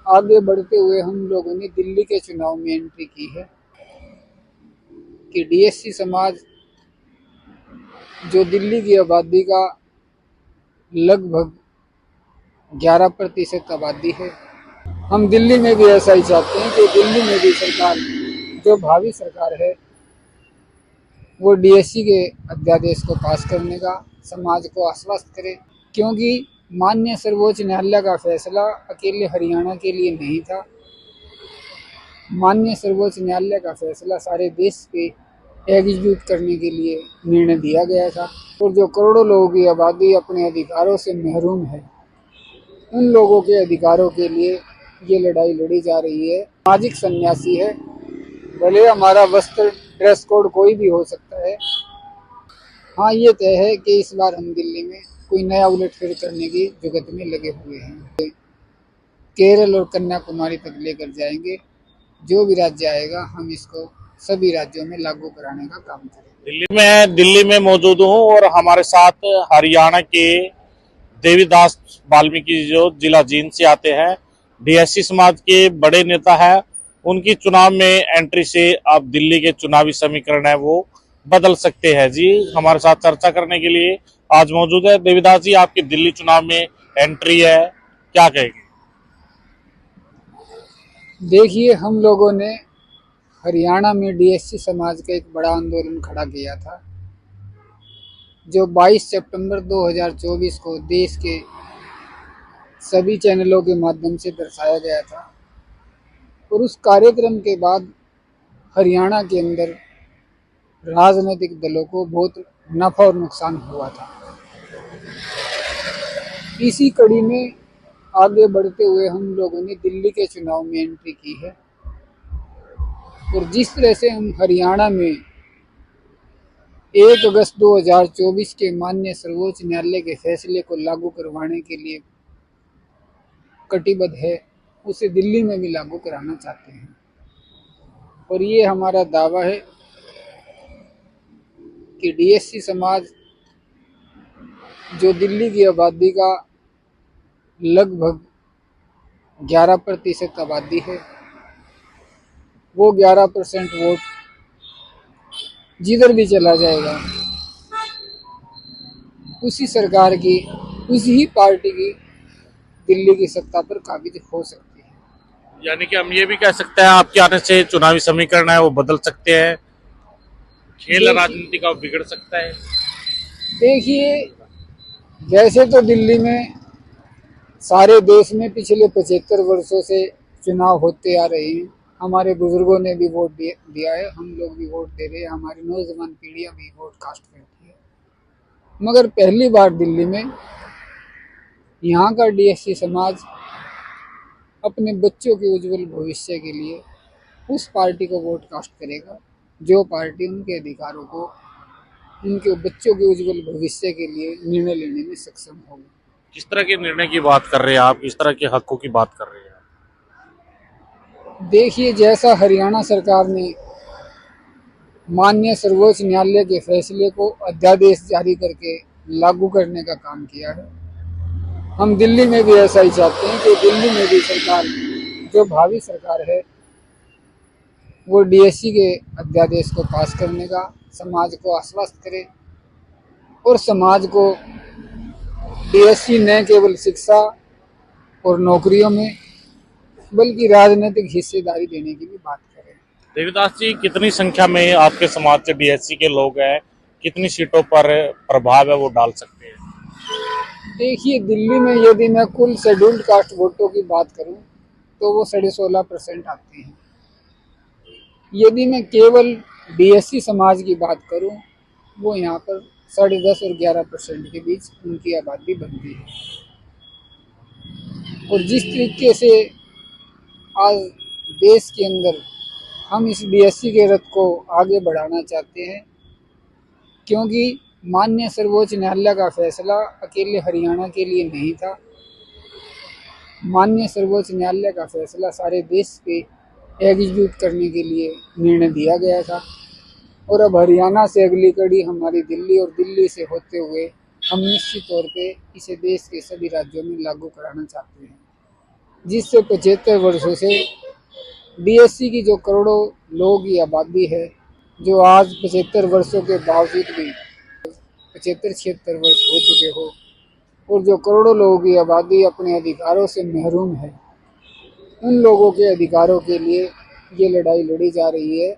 आगे बढ़ते हुए हम लोगों ने दिल्ली के चुनाव में एंट्री की है कि डीएससी समाज जो दिल्ली की आबादी का लगभग 11% आबादी है, हम दिल्ली में भी ऐसा ही चाहते हैं कि दिल्ली में भी सरकार, जो भावी सरकार है, वो डीएससी के अध्यादेश को पास करने का समाज को आश्वस्त करे, क्योंकि माननीय सर्वोच्च न्यायालय का फैसला अकेले हरियाणा के लिए नहीं था। माननीय सर्वोच्च न्यायालय का फैसला सारे देश पे एग्जीक्यूट करने के लिए निर्णय दिया गया था। और जो करोड़ों लोगों की आबादी अपने अधिकारों से महरूम है, उन लोगों के अधिकारों के लिए ये लड़ाई लड़ी जा रही है। सामाजिक सन्यासी है, भले हमारा वस्त्र ड्रेस कोड कोई भी हो सकता है। हाँ, ये तय है कि इस बार हम दिल्ली में कोई नया उलटफेर करने की जुगत में लगे हुए हैं। केरल और कन्याकुमारी तक लेकर जाएंगे। जो भी राज्य आएगा हम इसको सभी राज्यों में लागू कराने का काम करेंगे। दिल्ली में मौजूद हूँ और हमारे साथ हरियाणा के देवीदास वाल्मीकि जो जिला जींद से आते हैं, डीएससी समाज के बड़े नेता है। उनकी चुनाव में एंट्री से अब दिल्ली के चुनावी समीकरण है वो बदल सकते हैं। जी, हमारे साथ चर्चा करने के लिए आज मौजूद है देवीदास जी। आपकी दिल्ली चुनाव में एंट्री है, क्या कहेंगे? देखिए, हम लोगों ने हरियाणा में डीएससी समाज का एक बड़ा आंदोलन खड़ा किया था, जो 22 सितंबर 2024 को देश के सभी चैनलों के माध्यम से दर्शाया गया था। और उस कार्यक्रम के बाद हरियाणा के अंदर राजनीतिक दलों को बहुत नफा और नुकसान हुआ था। इसी कड़ी में आगे बढ़ते हुए हम लोगों ने दिल्ली के चुनाव में एंट्री की है। और जिस तरह से हम हरियाणा में 1 अगस्त 2024 के माननीय सर्वोच्च न्यायालय के फैसले को लागू करवाने के लिए कटिबद्ध है, उसे दिल्ली में भी लागू कराना चाहते हैं। और ये हमारा दावा है कि डीएससी समाज जो दिल्ली की आबादी का लगभग 11% आबादी है, वो 11% वोट जिधर भी चला जाएगा उसी सरकार की, उसी ही पार्टी की दिल्ली की सत्ता पर काबिज हो सकती है। यानी कि हम ये भी कह सकते हैं आपके आने से चुनावी समीकरण है वो बदल सकते हैं, खेल राजनीति का बिगड़ सकता है। देखिए, वैसे तो दिल्ली में सारे देश में पिछले 75 वर्षों से चुनाव होते आ रहे हैं। हमारे बुजुर्गों ने भी वोट दिया है, हम लोग भी वोट दे रहे हैं, हमारी नौजवान पीढ़ियां भी वोट कास्ट करती है। मगर पहली बार दिल्ली में यहाँ का डीएससी समाज अपने बच्चों के उज्जवल भविष्य के लिए उस पार्टी को वोट कास्ट करेगा जो पार्टी उनके अधिकारों को, उनके बच्चों के उज्जवल भविष्य के लिए निर्णय लेने में सक्षम होगी। किस तरह के निर्णय की बात कर रहे हैं आप, किस तरह के हकों की बात कर रहे हैं? देखिए, जैसा हरियाणा सरकार ने माननीय सर्वोच्च न्यायालय के फैसले को अध्यादेश जारी करके लागू करने का काम किया है, हम दिल्ली में भी ऐसा ही चाहते हैं कि दिल्ली में भी सरकार, जो भावी सरकार है, वो डीएससी के अध्यादेश को पास करने का समाज को आश्वस्त करे। और समाज को डीएससी न केवल शिक्षा और नौकरियों में बल्कि राजनीतिक हिस्सेदारी देने की भी बात करें। देवीदास जी, कितनी संख्या में आपके समाज से डीएससी के लोग हैं, कितनी सीटों पर प्रभाव है वो डाल सकते हैं? देखिए, दिल्ली में यदि मैं कुल शेड्यूल्ड कास्ट वोटों की बात करूं तो वो 16.5% आते हैं। यदि मैं केवल डीएससी समाज की बात करूं, वो यहाँ पर 10.5 और 11% के बीच उनकी आबादी बनती है। और जिस तरीके से आज देश के अंदर हम इस डीएससी के रथ को आगे बढ़ाना चाहते हैं, क्योंकि माननीय सर्वोच्च न्यायालय का फैसला अकेले हरियाणा के लिए नहीं था। माननीय सर्वोच्च न्यायालय का फैसला सारे देश पे एग्जीक्यूट करने के लिए निर्णय दिया गया था। और अब हरियाणा से अगली कड़ी हमारी दिल्ली, और दिल्ली से होते हुए हम निश्चित तौर पे इसे देश के सभी राज्यों में लागू कराना चाहते हैं। जिससे 75 वर्षों से डीएससी की जो करोड़ों लोगों की आबादी है, जो आज 75 वर्षों के बावजूद भी 75-76 वर्ष हो चुके हो और जो करोड़ों लोगों की आबादी अपने अधिकारों से महरूम है, उन लोगों के अधिकारों के लिए ये लड़ाई लड़ी जा रही है।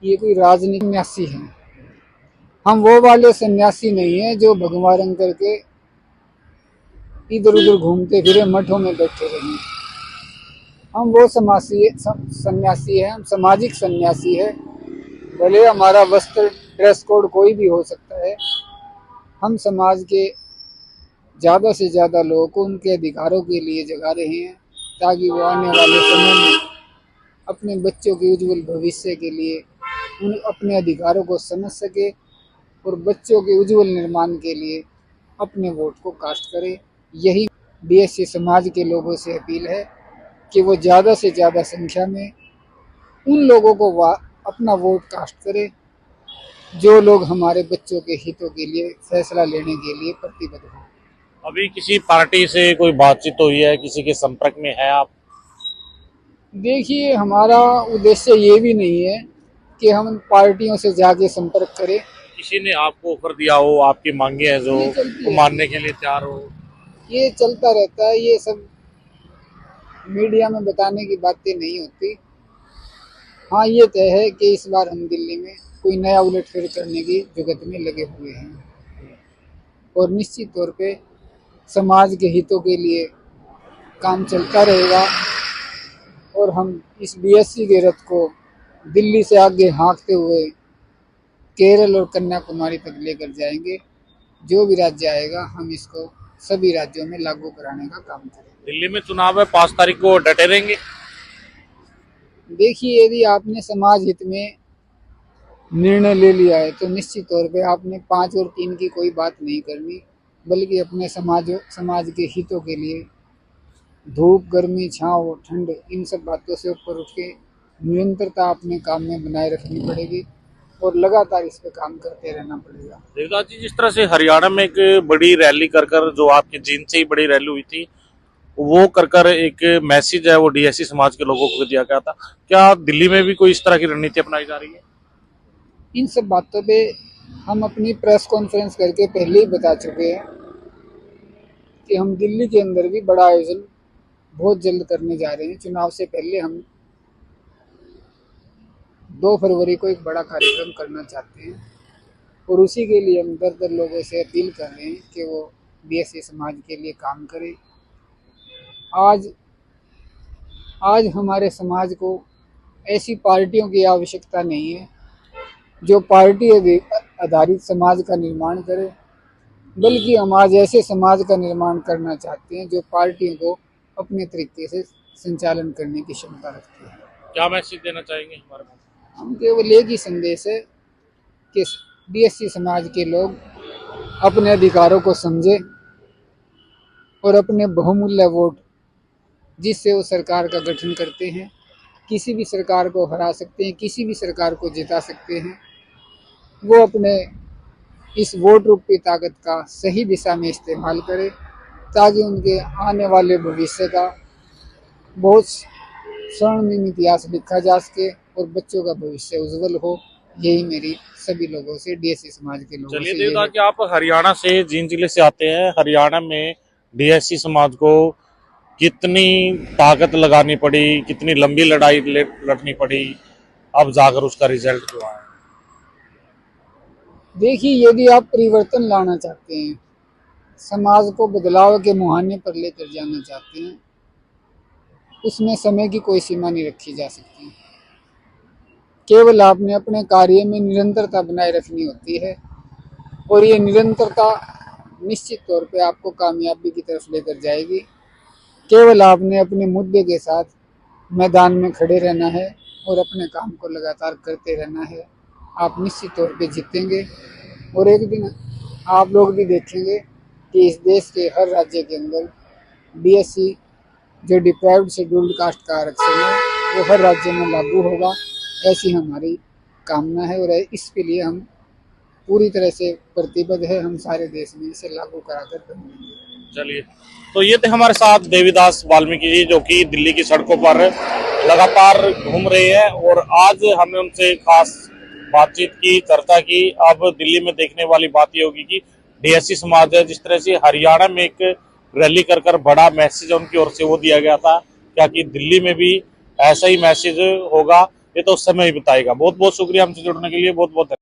ये कोई राजनीतिक सन्यासी है। हम वो वाले सन्यासी नहीं हैं जो भगवा रंग करके इधर उधर घूमते फिरे मठों में बैठे रहे। हम वो सन्यासी है, हम सामाजिक सन्यासी है। भले हमारा वस्त्र ड्रेस कोड कोई भी हो सकता है, हम समाज के ज़्यादा से ज़्यादा लोगों को उनके अधिकारों के लिए जगा रहे हैं, ताकि वो आने वाले समय में अपने बच्चों के उज्जवल भविष्य के लिए उन अपने अधिकारों को समझ सके और बच्चों के उज्जवल निर्माण के लिए अपने वोट को कास्ट करे। यही डीएससी समाज के लोगों से अपील है कि वो ज़्यादा से ज़्यादा संख्या में उन लोगों को अपना वोट कास्ट करे जो लोग हमारे बच्चों के हितों के लिए फैसला लेने के लिए प्रतिबद्ध हो। अभी किसी पार्टी से कोई बातचीत हुई है, किसी के संपर्क में है आप? देखिए, हमारा उद्देश्य ये भी नहीं है कि हम पार्टियों से जाके संपर्क करें। किसी ने आपको ऑफर दिया हो, आपकी मांगे हैं जो वो मानने के लिए तैयार हो? ये चलता रहता है, ये सब मीडिया में बताने की बातें नहीं होती। हाँ, ये तय है कि इस बार हम दिल्ली में कोई नया उलटफेर करने की जुगत में लगे हुए हैं और निश्चित तौर पे समाज के हितों के लिए काम चलता रहेगा और हम इस डीएससी के रथ को दिल्ली से आगे हाँकते हुए केरल और कन्याकुमारी तक लेकर जाएंगे। जो भी राज्य आएगा हम इसको सभी राज्यों में लागू कराने का काम करेंगे। दिल्ली में चुनाव है, 5 तारीख को डटे रहेंगे? देखिए, यदि आपने समाज हित में निर्णय ले लिया है तो निश्चित तौर पे आपने 5 और 3 की कोई बात नहीं करनी, बल्कि अपने समाज के हितों के लिए धूप, गर्मी, छाँव, ठंड, इन सब बातों से ऊपर उठ के निरंतरता अपने काम में बनाए रखनी पड़ेगी और लगातार इस पे काम करते रहना पड़ेगा। देवदास जी, जिस तरह से हरियाणा में एक बड़ी रैली कर जो आपके जींद से ही बड़ी रैली हुई थी, वो कर एक मैसेज है वो डीएससी समाज के लोगों को दिया गया था, क्या दिल्ली में भी कोई इस तरह की रणनीति अपनाई जा रही है? इन सब बातों पे हम अपनी प्रेस कॉन्फ्रेंस करके पहले ही बता चुके हैं कि हम दिल्ली के अंदर भी बड़ा आयोजन बहुत जल्द करने जा रहे हैं। चुनाव से पहले हम 2 फरवरी को एक बड़ा कार्यक्रम करना चाहते हैं और उसी के लिए हम दर लोगों से अपील कर रहे हैं कि वो डीएससी समाज के लिए काम करें। आज हमारे समाज को ऐसी पार्टियों की आवश्यकता नहीं है जो पार्टी आधारित समाज का निर्माण करे, बल्कि हम आज ऐसे समाज का निर्माण करना चाहते हैं जो पार्टियों को अपने तरीके से संचालन करने की क्षमता रखती है। क्या मैसेज देना चाहेंगे हमारे पास? हम केवल एक ही संदेश है कि डीएससी समाज के लोग अपने अधिकारों को समझे और अपने बहुमूल्य वोट जिससे वो सरकार का गठन करते हैं, किसी भी सरकार को हरा सकते हैं, किसी भी सरकार को जिता सकते हैं, वो अपने इस वोट रूपी ताकत का सही दिशा में इस्तेमाल करें ताकि उनके आने वाले भविष्य का बहुत स्वर्णिम इतिहास लिखा जा सके और बच्चों का भविष्य उज्जवल हो। यही मेरी सभी लोगों से, डीएससी समाज के लोगों से। चलिए देवदास जी, आप हरियाणा से, जींद जिले से आते हैं। हरियाणा में डीएससी समाज को कितनी ताकत लगानी पड़ी, कितनी लंबी लड़ाई लड़नी पड़ी, अब जाकर उसका रिजल्ट जो आया? देखिए, यदि आप परिवर्तन लाना चाहते हैं, समाज को बदलाव के मुहाने पर लेकर जाना चाहते हैं, उसमें समय की कोई सीमा नहीं रखी जा सकती। केवल आपने अपने कार्य में निरंतरता बनाए रखनी होती है और ये निरंतरता निश्चित तौर पे आपको कामयाबी की तरफ लेकर जाएगी। केवल आपने अपने मुद्दे के साथ मैदान में खड़े रहना है और अपने काम को लगातार करते रहना है। आप निश्चित तौर पे जीतेंगे और एक दिन आप लोग भी देखेंगे कि इस देश के हर राज्य के अंदर डीएससी जो डिप्राइव्ड शेड्यूल्ड कास्ट का आरक्षण है वो हर राज्य में लागू होगा। ऐसी हमारी कामना है और इसके लिए हम पूरी तरह से प्रतिबद्ध है। हम सारे देश में इसे लागू कराकर करेंगे। चलिए, तो ये थे हमारे साथ देवीदास वाल्मीकि जी, जो कि दिल्ली की सड़कों पर लगातार घूम रहे हैं। और आज हमने उनसे खास बातचीत की, चर्चा की। अब दिल्ली में देखने वाली बात ये होगी कि डीएससी समाज है, जिस तरह से हरियाणा में एक रैली कर बड़ा मैसेज उनकी ओर से वो दिया गया था, क्या कि दिल्ली में भी ऐसा ही मैसेज होगा, ये तो समय ही बताएगा। बहुत बहुत शुक्रिया हमसे जुड़ने के लिए, बहुत बहुत